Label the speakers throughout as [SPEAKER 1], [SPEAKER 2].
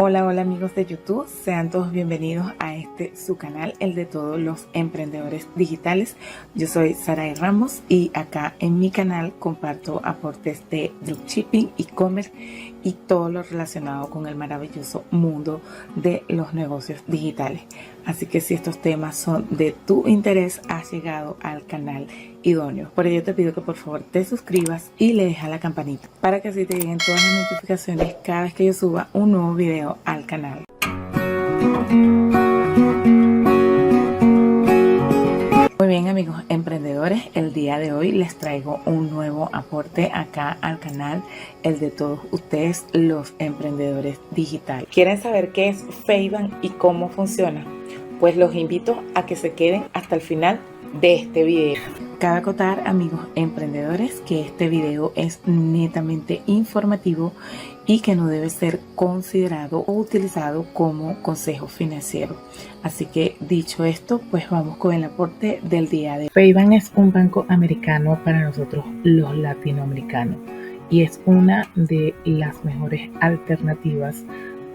[SPEAKER 1] Hola, hola amigos de YouTube, sean todos bienvenidos a su canal, el de todos los emprendedores digitales. Yo soy Saray Ramos y acá en mi canal comparto aportes de dropshipping, e-commerce y todo lo relacionado con el maravilloso mundo de los negocios digitales. Así que si estos temas son de tu interés, has llegado al canal idóneo. Por ello te pido que por favor te suscribas y le dejes a la campanita para que así te lleguen todas las notificaciones cada vez que yo suba un nuevo video al canal. Muy bien amigos emprendedores, el día de hoy les traigo un nuevo aporte acá al canal, el de todos ustedes los emprendedores digitales. ¿Quieren saber qué es Feyban y cómo funciona? Pues los invito a que se queden hasta el final de este video. Cabe acotar, amigos emprendedores, que este video es netamente informativo y que no debe ser considerado o utilizado como consejo financiero. Así que dicho esto, pues vamos con el aporte del día de hoy. Feyban es un banco americano para nosotros los latinoamericanos y es una de las mejores alternativas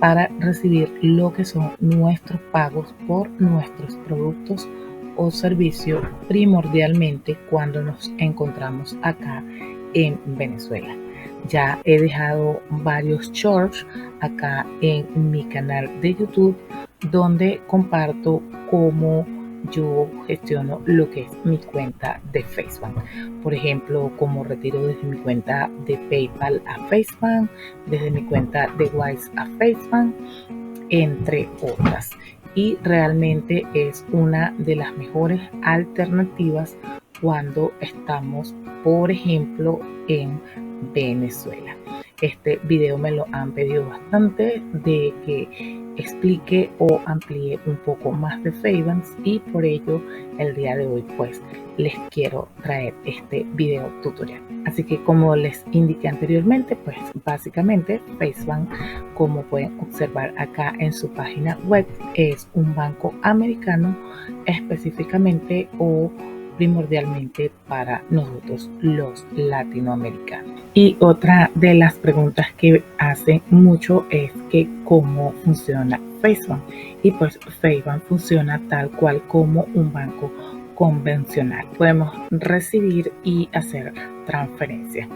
[SPEAKER 1] para recibir lo que son nuestros pagos por nuestros productos o servicio, primordialmente cuando nos encontramos acá en Venezuela. Ya he dejado varios shorts acá en mi canal de YouTube donde comparto cómo yo gestiono lo que es mi cuenta de Facebook. Por ejemplo, cómo retiro desde mi cuenta de PayPal a Facebook, desde mi cuenta de Wise a Facebook, entre otras. Y realmente es una de las mejores alternativas cuando estamos, por ejemplo, en Venezuela. Este video me lo han pedido bastante de que explique o amplíe un poco más de Feyban y por ello el día de hoy pues les quiero traer este video tutorial. Así que como les indiqué anteriormente, pues básicamente Feyban, como pueden observar acá en su página web, es un banco americano específicamente o primordialmente para nosotros los latinoamericanos. Y otra de las preguntas que hacen mucho es que cómo funciona Feyban. Y pues Feyban funciona tal cual como un banco convencional. Podemos recibir y hacer transferencias,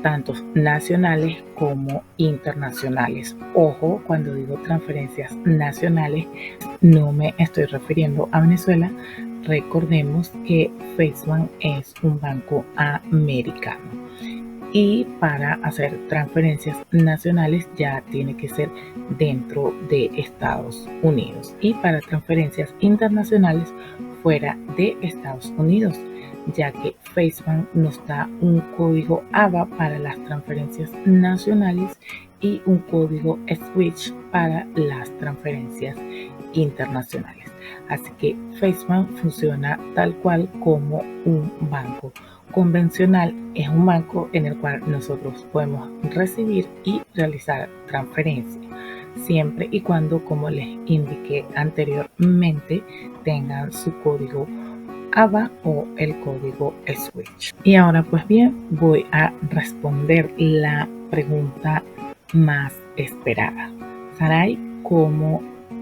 [SPEAKER 1] tanto nacionales como internacionales. Ojo, cuando digo transferencias nacionales, no me estoy refiriendo a Venezuela. Recordemos que Feyban es un banco americano y para hacer transferencias nacionales ya tiene que ser dentro de Estados Unidos y para transferencias internacionales fuera de Estados Unidos, ya que Feyban nos da un código ABA para las transferencias nacionales y un código SWIFT para las transferencias internacionales. Así que Feyban funciona tal cual como un banco convencional. Es un banco en el cual nosotros podemos recibir y realizar transferencias siempre y cuando, como les indiqué anteriormente, tengan su código ABA o el código SWIFT. Y ahora pues bien, voy a responder la pregunta más esperada. Saray, ¿cómo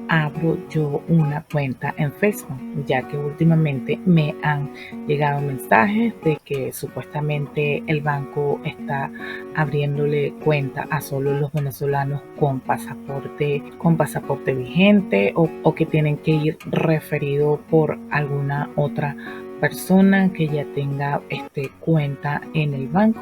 [SPEAKER 1] abro yo una cuenta en Facebook? Ya que últimamente me han llegado mensajes de que supuestamente el banco está abriéndole cuenta a solo los venezolanos con pasaporte vigente o que tienen que ir referido por alguna otra persona que ya tenga cuenta en el banco.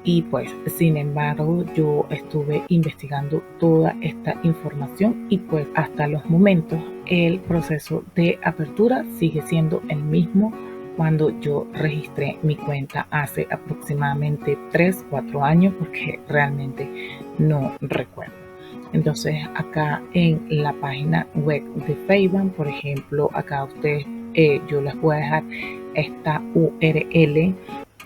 [SPEAKER 1] Y pues sin embargo yo estuve investigando toda esta información y pues hasta los momentos el proceso de apertura sigue siendo el mismo cuando yo registré mi cuenta hace aproximadamente 3-4 años, porque realmente no recuerdo. Entonces acá en la página web de Feyban, por ejemplo, acá ustedes, yo les voy a dejar esta URL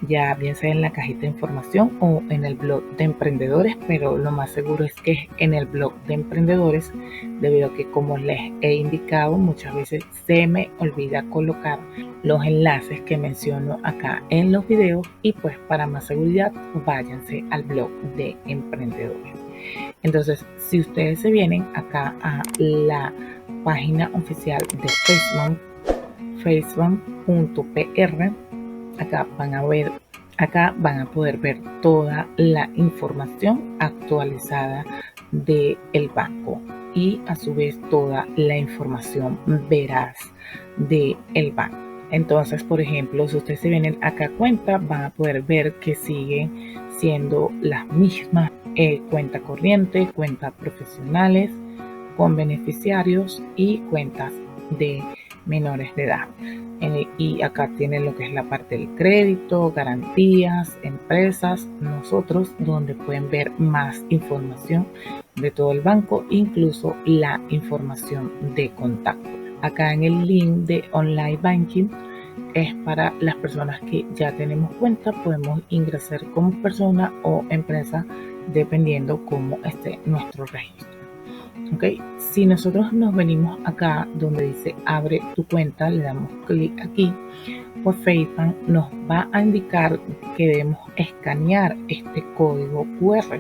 [SPEAKER 1] ya bien sea en la cajita de información o en el blog de emprendedores, pero lo más seguro es que es en el blog de emprendedores, debido a que, como les he indicado, muchas veces se me olvida colocar los enlaces que menciono acá en los videos y pues para más seguridad váyanse al blog de emprendedores. Entonces, si ustedes se vienen acá a la página oficial de Facebook, facebook.pr, acá van a poder ver toda la información actualizada del banco y a su vez toda la información veraz del banco. Entonces, por ejemplo, si ustedes se vienen acá a cuenta, van a poder ver que siguen siendo las mismas cuenta corriente, cuentas profesionales con beneficiarios y cuentas de menores de edad. Y acá tienen lo que es la parte del crédito, garantías, empresas, nosotros, donde pueden ver más información de todo el banco, incluso la información de contacto. Acá en el link de online banking es para las personas que ya tenemos cuenta, podemos ingresar como persona o empresa dependiendo cómo esté nuestro registro. Okay. Si nosotros nos venimos acá donde dice abre tu cuenta, le damos clic aquí, pues Facebook nos va a indicar que debemos escanear este código QR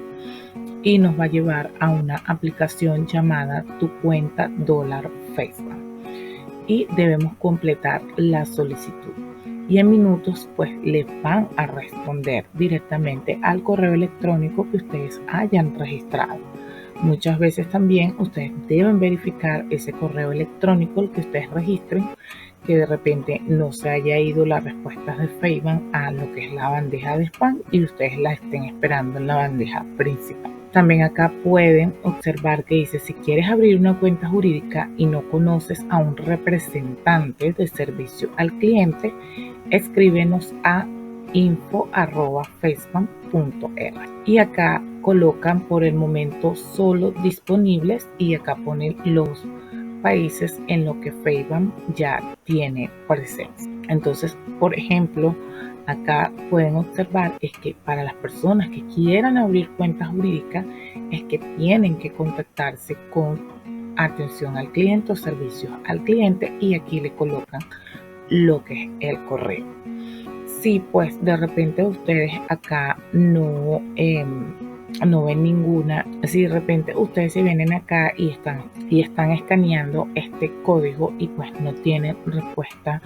[SPEAKER 1] y nos va a llevar a una aplicación llamada Tu Cuenta Dólar Facebook y debemos completar la solicitud y en minutos pues les van a responder directamente al correo electrónico que ustedes hayan registrado. Muchas veces también ustedes deben verificar ese correo electrónico el que ustedes registren, que de repente no se haya ido las respuestas de Facebook a lo que es la bandeja de spam y ustedes la estén esperando en la bandeja principal. También acá pueden observar que dice, si quieres abrir una cuenta jurídica y no conoces a un representante de servicio al cliente, escríbenos a info@facebook.r y acá colocan por el momento solo disponibles y acá ponen los países en los que Facebook ya tiene presencia. Entonces, por ejemplo, acá pueden observar es que para las personas que quieran abrir cuentas jurídicas es que tienen que contactarse con atención al cliente o servicios al cliente y aquí le colocan lo que es el correo. Si pues de repente ustedes acá no ven ninguna, si de repente ustedes se vienen acá y están escaneando este código y pues no tienen respuesta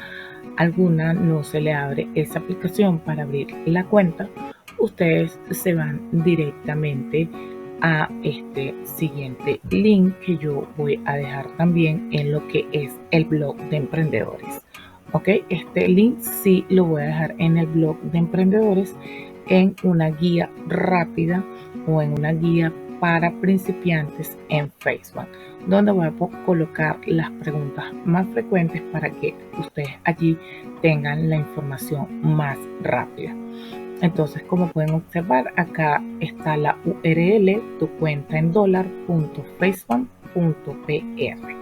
[SPEAKER 1] alguna, no se le abre esa aplicación para abrir la cuenta, ustedes se van directamente a este siguiente link que yo voy a dejar también en lo que es el blog de emprendedores. Ok, este link sí lo voy a dejar en el blog de emprendedores en una guía rápida o en una guía para principiantes en Facebook, donde voy a colocar las preguntas más frecuentes para que ustedes allí tengan la información más rápida. Entonces, como pueden observar, acá está la URL tucuentaendollar.facebook.pr.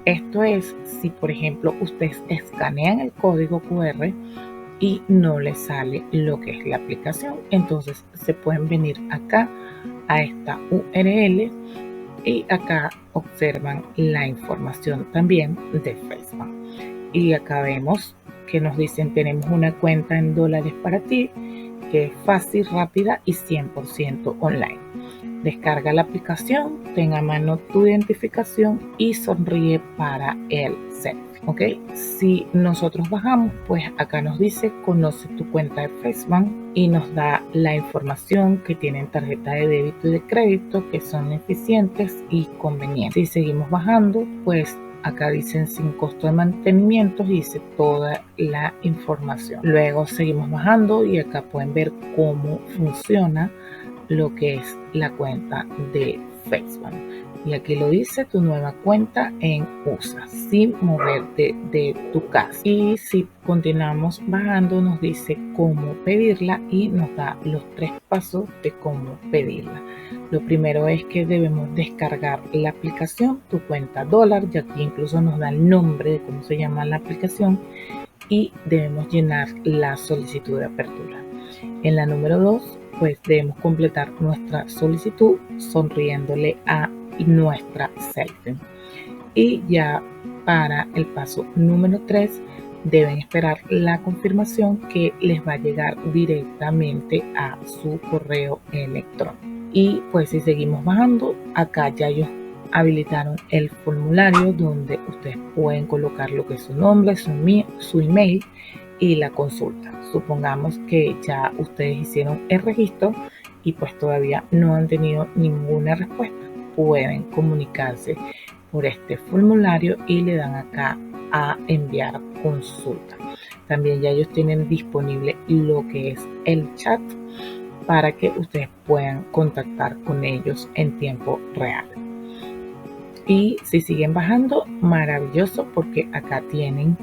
[SPEAKER 1] Esto es si, por ejemplo, ustedes escanean el código QR y no les sale lo que es la aplicación. Entonces, se pueden venir acá a esta URL y acá observan la información también de Facebook. Y acá vemos que nos dicen tenemos una cuenta en dólares para ti, que es fácil, rápida y 100% online. Descarga la aplicación, ten a mano tu identificación y sonríe para el selfie. ¿Ok? Si nosotros bajamos, pues acá nos dice conoce tu cuenta de Facebook y nos da la información que tienen tarjeta de débito y de crédito que son eficientes y convenientes. Si seguimos bajando, pues acá dicen sin costo de mantenimiento y dice toda la información. Luego seguimos bajando y acá pueden ver cómo funciona lo que es la cuenta de Facebook. Y aquí lo dice tu nueva cuenta en USA sin moverte de tu casa. Y si continuamos bajando nos dice cómo pedirla y nos da los 3 pasos de cómo pedirla. Lo primero es que debemos descargar la aplicación Tu Cuenta Dólar, y aquí incluso nos da el nombre de cómo se llama la aplicación y debemos llenar la solicitud de apertura. En la número 2, pues debemos completar nuestra solicitud sonriéndole a nuestra selfie. Y ya para el paso número 3, deben esperar la confirmación que les va a llegar directamente a su correo electrónico. Y pues si seguimos bajando, acá ya ellos habilitaron el formulario donde ustedes pueden colocar lo que es su nombre, su email y la consulta. Supongamos que ya ustedes hicieron el registro y pues todavía no han tenido ninguna respuesta. Pueden comunicarse por este formulario y le dan acá a enviar consulta. También ya ellos tienen disponible lo que es el chat para que ustedes puedan contactar con ellos en tiempo real. Y si siguen bajando, maravilloso, porque acá tienen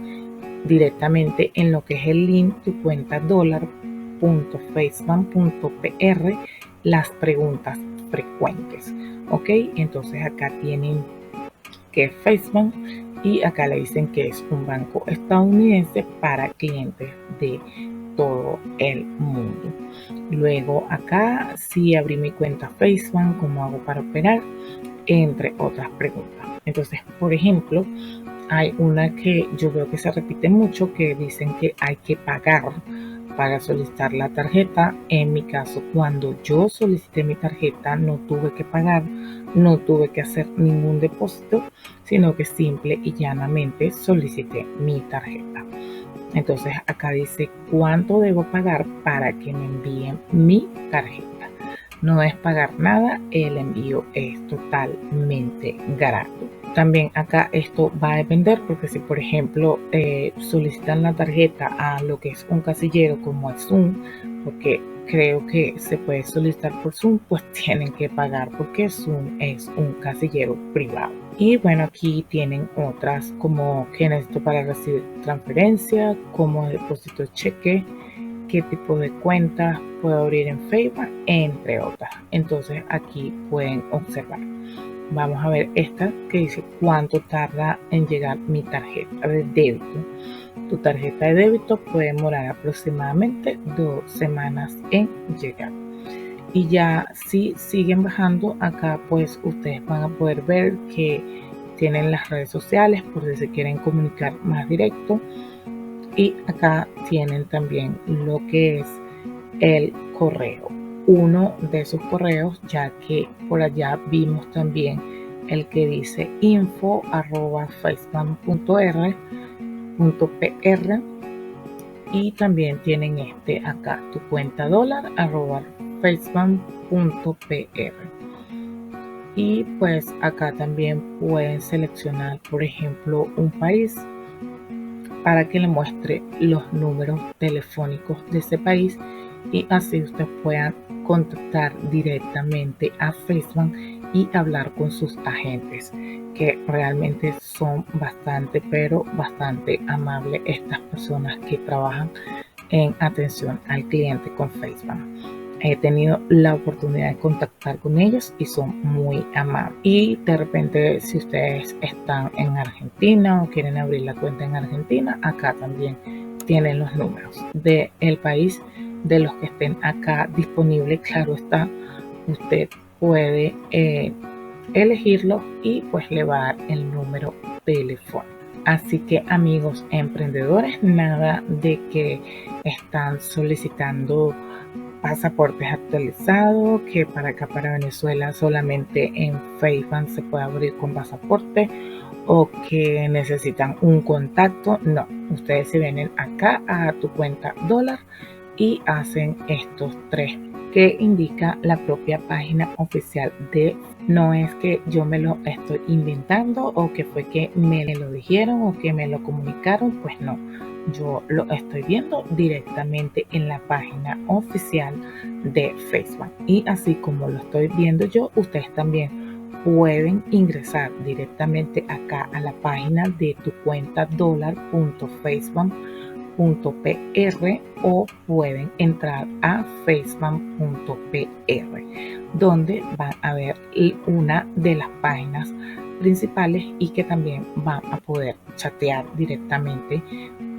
[SPEAKER 1] directamente en lo que es el link tu cuenta $.facebook.pr las preguntas frecuentes. Ok, entonces acá tienen que es Facebook y acá le dicen que es un banco estadounidense para clientes de todo el mundo. Luego acá si abrí mi cuenta Facebook, ¿cómo hago para operar? Entre otras preguntas. Entonces, por ejemplo, hay una que yo veo que se repite mucho, que dicen que hay que pagar para solicitar la tarjeta. En mi caso, cuando yo solicité mi tarjeta, no tuve que pagar, no tuve que hacer ningún depósito, sino que simple y llanamente solicité mi tarjeta. Entonces acá dice cuánto debo pagar para que me envíen mi tarjeta. No es pagar nada, el envío es totalmente gratuito. También acá esto va a depender porque si por ejemplo solicitan la tarjeta a lo que es un casillero como es Zoom, porque creo que se puede solicitar por Zoom, pues tienen que pagar porque Zoom es un casillero privado. Y bueno, aquí tienen otras como que necesito para recibir transferencia, como depósito cheque, qué tipo de cuenta puedo abrir en Facebook, entre otras. Entonces aquí pueden observar. Vamos a ver esta que dice cuánto tarda en llegar mi tarjeta de débito. Tu tarjeta de débito puede demorar aproximadamente 2 semanas en llegar. Y ya si siguen bajando, acá pues ustedes van a poder ver que tienen las redes sociales por si se quieren comunicar más directo. Y acá tienen también lo que es el correo. Uno de esos correos, ya que por allá vimos también el que dice info@facebook.pr y también tienen este acá, tu cuenta $facebook.pr. Y pues acá también pueden seleccionar, por ejemplo, un país para que le muestre los números telefónicos de ese país y así ustedes puedan contactar directamente a Facebook y hablar con sus agentes, que realmente son bastante, pero bastante amables estas personas que trabajan en atención al cliente con Facebook. He tenido la oportunidad de contactar con ellos y son muy amables. Y de repente, si ustedes están en Argentina o quieren abrir la cuenta en Argentina, acá también tienen los números del país de los que estén acá disponibles. Claro está, usted puede elegirlo y pues le va a dar el número telefónico. Así que amigos emprendedores, nada de que están solicitando pasaportes actualizados, que para acá para Venezuela solamente en Facebook se puede abrir con pasaporte o que necesitan un contacto. No, ustedes se vienen acá a tu cuenta dólar y hacen estos tres que indica la propia página oficial de. No es que yo me lo estoy inventando o que fue que me lo dijeron o que me lo comunicaron, pues no. Yo lo estoy viendo directamente en la página oficial de Facebook. Y así como lo estoy viendo yo, ustedes también pueden ingresar directamente acá a la página de tu cuenta $.facebook.pr o pueden entrar a facebook.pr, donde van a ver una de las páginas principales y que también van a poder chatear directamente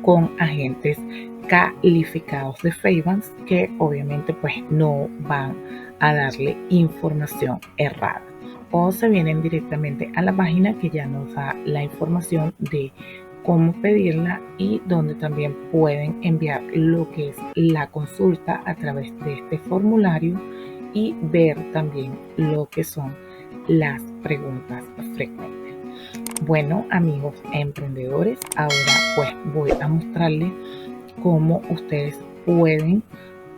[SPEAKER 1] con agentes calificados de Facebook que obviamente pues no van a darle información errada, o se vienen directamente a la página que ya nos da la información de cómo pedirla y donde también pueden enviar lo que es la consulta a través de este formulario y ver también lo que son las preguntas frecuentes. Bueno, amigos emprendedores, ahora pues voy a mostrarles cómo ustedes pueden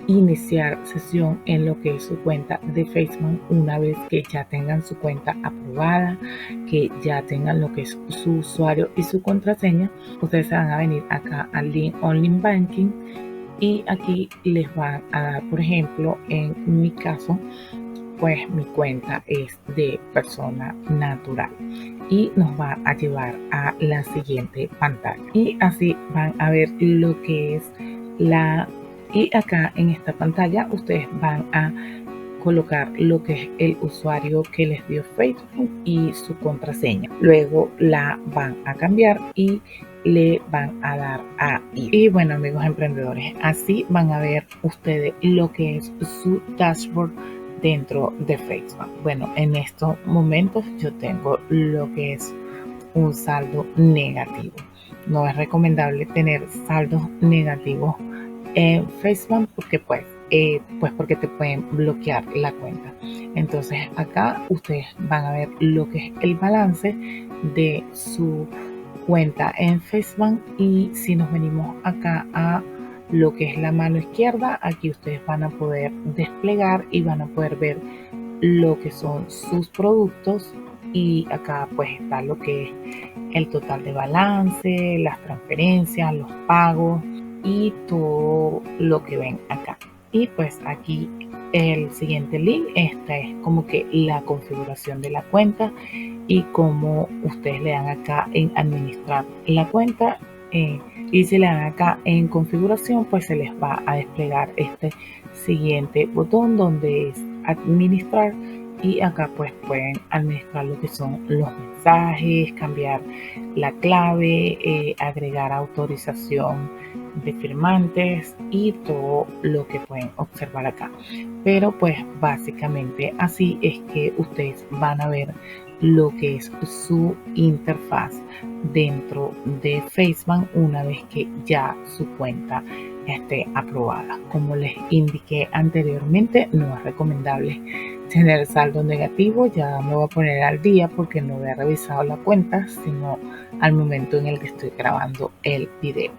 [SPEAKER 1] iniciar sesión en lo que es su cuenta de Facebook una vez que ya tengan su cuenta aprobada, que ya tengan lo que es su usuario y su contraseña. Ustedes se van a venir acá al link Online Banking y aquí les van a dar, por ejemplo, en mi caso, pues mi cuenta es de persona natural y nos va a llevar a la siguiente pantalla y así van a ver lo que es y acá en esta pantalla ustedes van a colocar lo que es el usuario que les dio Facebook y su contraseña. Luego la van a cambiar y le van a dar a ir. Y bueno, amigos emprendedores, así van a ver ustedes lo que es su dashboard dentro de Facebook. Bueno, en estos momentos yo tengo lo que es un saldo negativo. No es recomendable tener saldos negativos en Facebook porque pues porque te pueden bloquear la cuenta. Entonces acá ustedes van a ver lo que es el balance de su cuenta en Facebook y si nos venimos acá a lo que es la mano izquierda, aquí ustedes van a poder desplegar y van a poder ver lo que son sus productos y acá pues está lo que es el total de balance, las transferencias, los pagos y todo lo que ven acá. Y pues aquí el siguiente link, esta es como que la configuración de la cuenta y como ustedes le dan acá en administrar la cuenta y si le dan acá en configuración, pues se les va a desplegar este siguiente botón donde es administrar y acá pues pueden administrar lo que son los mensajes, cambiar la clave, agregar autorización de firmantes y todo lo que pueden observar acá. Pero pues básicamente así es que ustedes van a ver lo que es su interfaz dentro de Facebook una vez que ya su cuenta esté aprobada. Como les indiqué anteriormente, no es recomendable tener saldo negativo. Ya me voy a poner al día porque no he revisado la cuenta sino al momento en el que estoy grabando el video.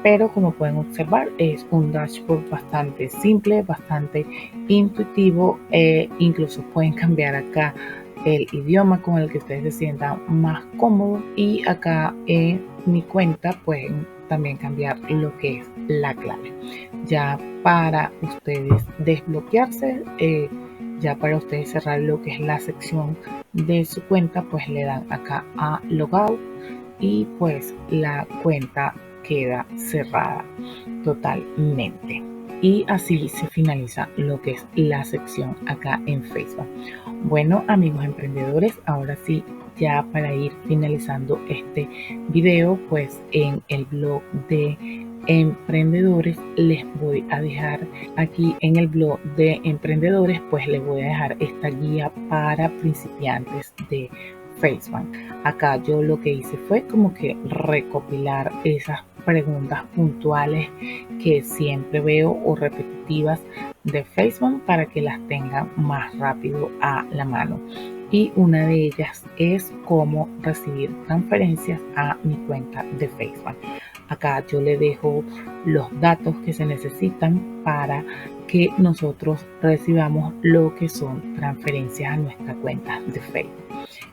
[SPEAKER 1] Pero como pueden observar es un dashboard bastante simple, bastante intuitivo, incluso pueden cambiar acá el idioma con el que ustedes se sientan más cómodos y acá en mi cuenta pueden también cambiar lo que es la clave. Ya para ustedes desbloquearse, ya para ustedes cerrar lo que es la sección de su cuenta, pues le dan acá a logout y pues la cuenta queda cerrada totalmente. Y así se finaliza lo que es la sección acá en Facebook. Bueno, amigos emprendedores, ahora sí, ya para ir finalizando este video, pues en el blog de emprendedores les voy a dejar aquí en el blog de emprendedores, pues les voy a dejar esta guía para principiantes de Facebook. Acá yo lo que hice fue como que recopilar esas preguntas puntuales que siempre veo o repetitivas de Facebook para que las tengan más rápido a la mano. Y una de ellas es cómo recibir transferencias a mi cuenta de Facebook. Acá yo le dejo los datos que se necesitan para que nosotros recibamos lo que son transferencias a nuestra cuenta de Facebook.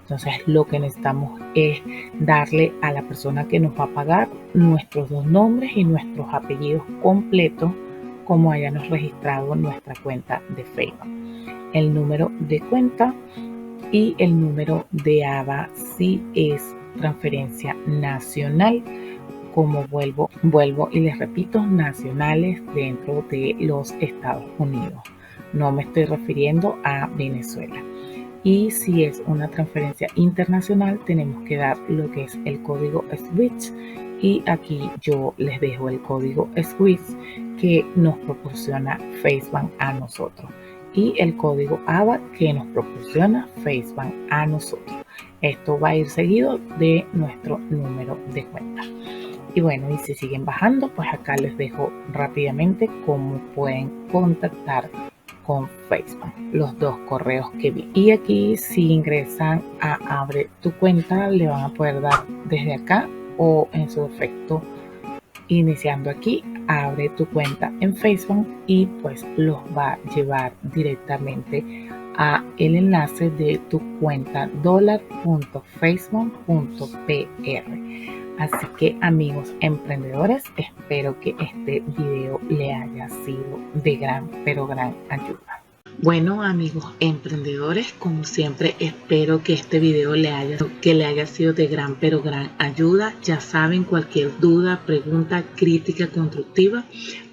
[SPEAKER 1] Entonces lo que necesitamos es darle a la persona que nos va a pagar nuestros dos nombres y nuestros apellidos completos como hayamos registrado en nuestra cuenta de Facebook. El número de cuenta y el número de ABA si es transferencia nacional. Como vuelvo y les repito, nacionales dentro de los Estados Unidos. No me estoy refiriendo a Venezuela. Y si es una transferencia internacional, tenemos que dar lo que es el código SWIFT. Y aquí yo les dejo el código SWIFT que nos proporciona Facebook a nosotros. Y el código ABA que nos proporciona Facebook a nosotros. Esto va a ir seguido de nuestro número de cuenta. Y bueno, y si siguen bajando, pues acá les dejo rápidamente cómo pueden contactar con Facebook, los dos correos que vi. Y aquí si ingresan a Abre tu cuenta, le van a poder dar desde acá o en su defecto iniciando aquí Abre tu cuenta en Facebook y pues los va a llevar directamente a el enlace de tu cuenta $.facebook.pr. Así que amigos emprendedores, espero que este video le haya sido de gran ayuda. Bueno amigos emprendedores, como siempre espero que este video le haya sido de gran ayuda. Ya saben, cualquier duda, pregunta, crítica constructiva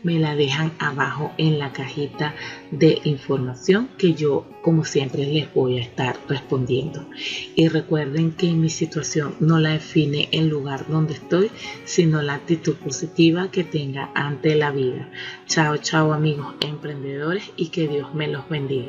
[SPEAKER 1] me la dejan abajo en la cajita de información que yo como siempre les voy a estar respondiendo. Y recuerden que mi situación no la define el lugar donde estoy, sino la actitud positiva que tenga ante la vida. Chao amigos emprendedores y que Dios me los bendiga.